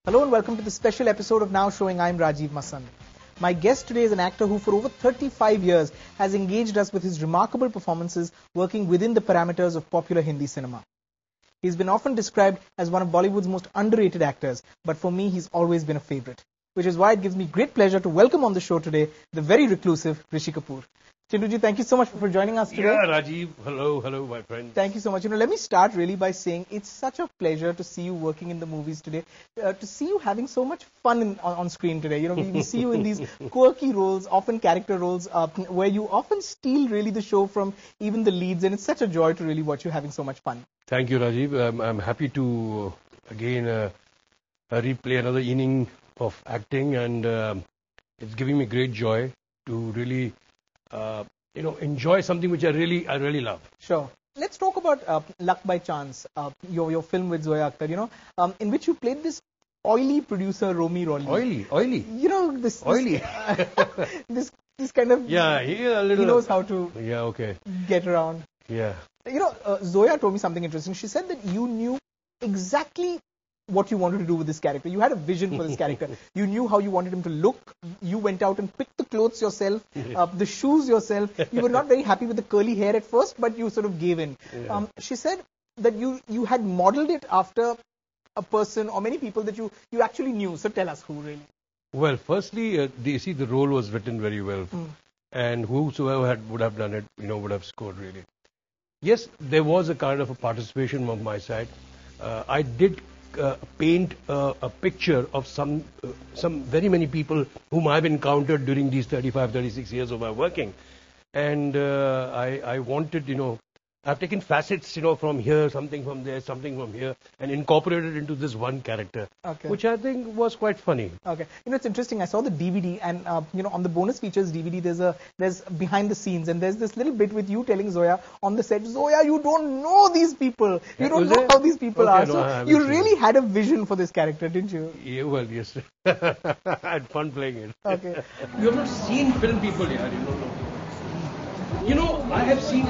Hello and welcome to the special episode of Now Showing. I'm Rajiv Masand. My guest today is an actor who for over 35 years has engaged us with his remarkable performances working within the parameters of popular Hindi cinema. He's been often described as one of Bollywood's most underrated actors, but for me he's always been a favorite, which is why it gives me great pleasure to welcome on the show today the very reclusive Rishi Kapoor. Chintuji, thank you so much for joining us today. Yeah, Rajiv. Hello, my friend. Thank you so much. Let me start really by saying it's such a pleasure to see you working in the movies today, to see you having so much fun on screen today. We see you in these quirky roles, often character roles, where you often steal really the show from even the leads, and it's such a joy to really watch you having so much fun. Thank you, Rajiv. I'm happy to, again, replay another inning of acting, and it's giving me great joy to really enjoy something which I really love. Sure. Let's talk about Luck by Chance, your film with Zoya Akhtar, in which you played this oily producer, Romy Rolly. Oily. This Oily. this kind of... Yeah, he knows how to get around. Yeah. Zoya told me something interesting. She said that you knew exactly what you wanted to do with this character. You had a vision for this character. You knew how you wanted him to look. You went out and picked the clothes yourself, the shoes yourself. You were not very happy with the curly hair at first, but you sort of gave in. Yeah. She said that you had modeled it after a person or many people that you actually knew. So tell us who really. Well, firstly, the role was written very well. And whosoever would have done it, would have scored really. Yes, there was a kind of a participation on my side. I did paint a picture of some very many people whom I've encountered during these 36 years of my working, and I wanted, I've taken facets, from here, something from there, something from here, and incorporated into this one character, which I think was quite funny. Okay, it's interesting. I saw the DVD, and on the bonus features DVD, there's behind the scenes, and there's this little bit with you telling Zoya on the set, Zoya, you don't know these people. You don't know how these people are. So you really had a vision for this character, didn't you? Yeah, well, yes. I had fun playing it. Okay. You have not seen film people, yeah, you don't know. I have seen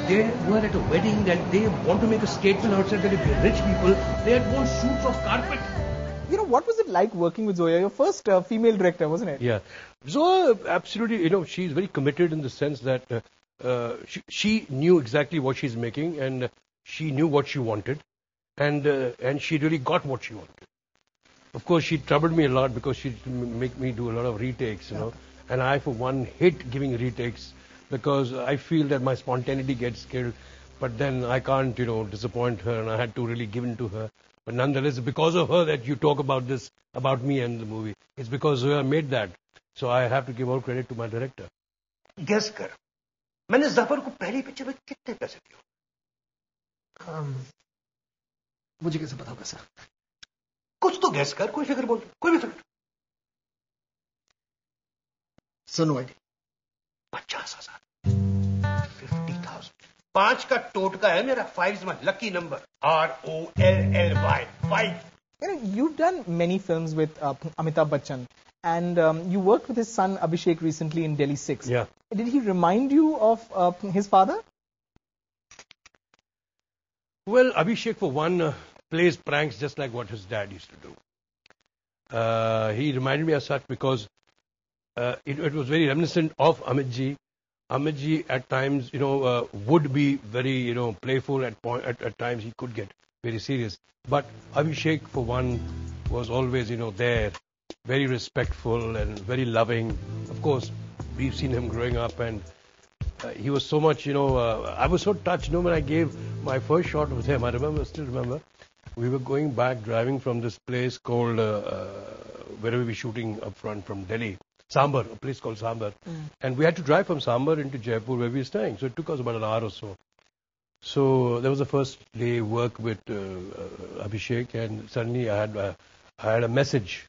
they were at a wedding that they want to make a statement outside that if they're rich people, they had worn suits of carpet. What was it like working with Zoya? Your first female director, wasn't it? Yeah. Zoya, absolutely, she's very committed in the sense that she knew exactly what she's making, and she knew what she wanted, and she really got what she wanted. Of course, she troubled me a lot because she'd make me do a lot of retakes, and I, for one, hate giving retakes, because I feel that my spontaneity gets killed, but then I can't, disappoint her, and I had to really give in to her. But nonetheless, because of her that you talk about this, about me and the movie. It's because Zoya made that. So I have to give all credit to my director. Guess कर, मैंने ज़फर को पहली picture में कितने पैसे दिए? मुझे कैसे पता होगा सर? कुछ तो guess कर, कोई फिगर बोल, कोई भी फिगर. No idea. 50,000. 50,000. 5 का टोटका है मेरा. 5 is my lucky number. ROLLY. 5. You've done many films with Amitabh Bachchan, and you worked with his son Abhishek recently in Delhi 6. Yeah. Did he remind you of his father? Well, Abhishek, for one, plays pranks just like what his dad used to do. He reminded me as such because it was very reminiscent of Amit ji. Amit ji at times, would be very, playful at times. He could get very serious. But Abhishek, for one, was always, there, very respectful and very loving. Of course, we've seen him growing up, and he was so much, I was so touched, when I gave my first shot with him. I still remember, we were going back, driving from this place called, where we were shooting up front from Delhi. Sambar, a place called Sambar. And we had to drive from Sambar into Jaipur where we were staying. So it took us about an hour or so. So that was the first day work with Abhishek, and suddenly I had a message.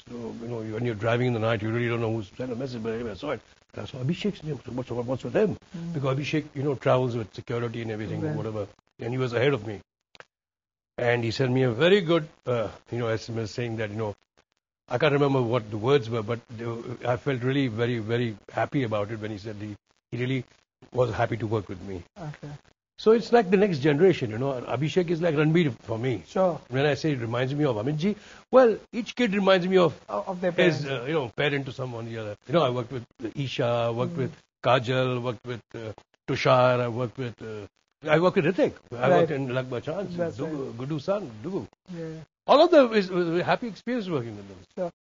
So, when you're driving in the night, you really don't know who's sent a message, but anyway, I saw it. And I saw Abhishek's name. So what's with him? Because Abhishek, travels with security and everything, whatever. And he was ahead of me. And he sent me a very good, SMS saying that, I can't remember what the words were, but I felt really very, very happy about it when he said he really was happy to work with me. Okay. So it's like the next generation, you know. Abhishek is like Ranbir for me. Sure. When I say it reminds me of Amitji, well, each kid reminds me of Their parents. his, parent to someone or the other. You know, I worked with Isha, worked with Kajal, worked with Tushar, I worked with Hrithik. I worked in Lagba Chance, That's Gudu San, Dugu. Yeah. All of them is a happy experience working with them. Sure.